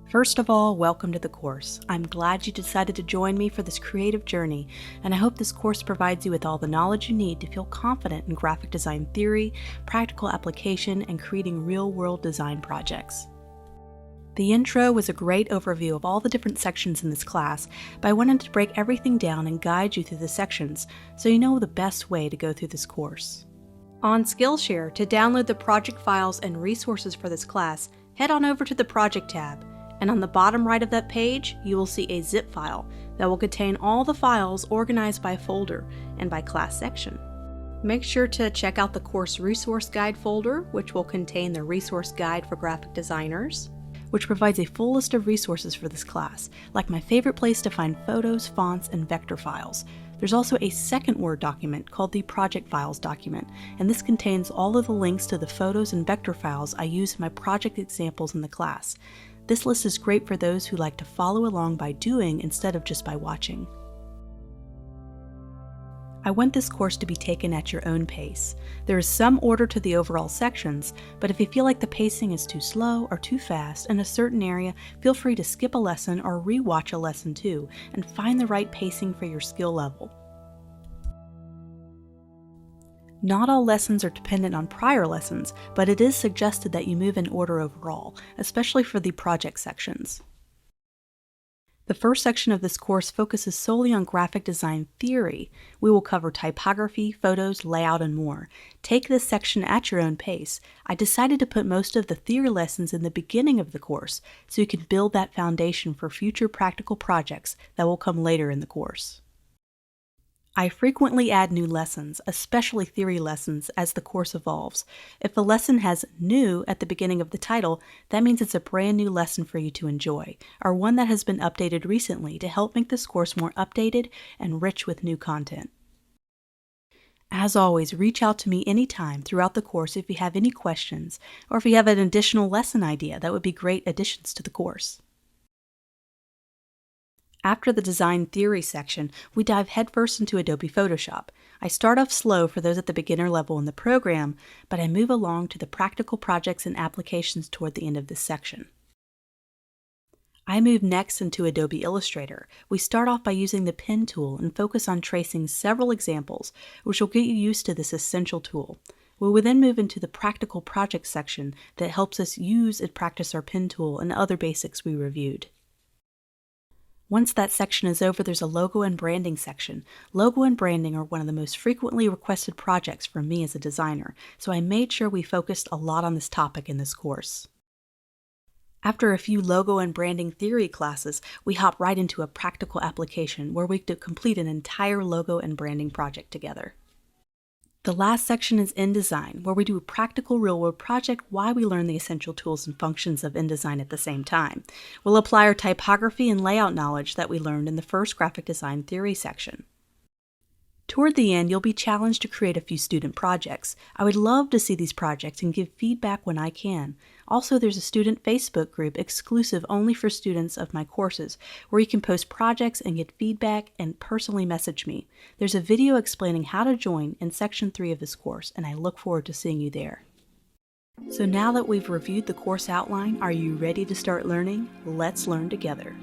First of all, welcome to the course. I'm glad you decided to join me for this creative journey, and I hope this course provides you with all the knowledge you need to feel confident in graphic design theory, practical application, and creating real-world design projects. The intro was a great overview of all the different sections in this class, but I wanted to break everything down and guide you through the sections so you know the best way to go through this course. On Skillshare, to download the project files and resources for this class, head on over to the Project tab. And on the bottom right of that page, you will see a zip file that will contain all the files organized by folder and by class section. Make sure to check out the course resource guide folder, which will contain the resource guide for graphic designers, which provides a full list of resources for this class, like my favorite place to find photos, fonts, and vector files. There's also a second Word document called the Project Files document, and this contains all of the links to the photos and vector files I use in my project examples in the class. This list is great for those who like to follow along by doing instead of just by watching. I want this course to be taken at your own pace. There is some order to the overall sections, but if you feel like the pacing is too slow or too fast in a certain area, feel free to skip a lesson or re-watch a lesson too, and find the right pacing for your skill level. Not all lessons are dependent on prior lessons, but it is suggested that you move in order overall, especially for the project sections. The first section of this course focuses solely on graphic design theory. We will cover typography, photos, layout, and more. Take this section at your own pace. I decided to put most of the theory lessons in the beginning of the course, so you can build that foundation for future practical projects that will come later in the course. I frequently add new lessons, especially theory lessons, as the course evolves. If a lesson has "new" at the beginning of the title, that means it's a brand new lesson for you to enjoy, or one that has been updated recently to help make this course more updated and rich with new content. As always, reach out to me anytime throughout the course if you have any questions, or if you have an additional lesson idea that would be great additions to the course. After the design theory section, we dive headfirst into Adobe Photoshop. I start off slow for those at the beginner level in the program, but I move along to the practical projects and applications toward the end of this section. I move next into Adobe Illustrator. We start off by using the pen tool and focus on tracing several examples, which will get you used to this essential tool. We will then move into the practical project section that helps us use and practice our pen tool and other basics we reviewed. Once that section is over, there's a logo and branding section. Logo and branding are one of the most frequently requested projects from me as a designer, so I made sure we focused a lot on this topic in this course. After a few logo and branding theory classes, we hop right into a practical application where we complete an entire logo and branding project together. The last section is InDesign, where we do a practical real-world project while we learn the essential tools and functions of InDesign at the same time. We'll apply our typography and layout knowledge that we learned in the first graphic design theory section. Toward the end, you'll be challenged to create a few student projects. I would love to see these projects and give feedback when I can. Also, there's a student Facebook group exclusive only for students of my courses, where you can post projects and get feedback and personally message me. There's a video explaining how to join in Section 3 of this course, and I look forward to seeing you there. So now that we've reviewed the course outline, are you ready to start learning? Let's learn together.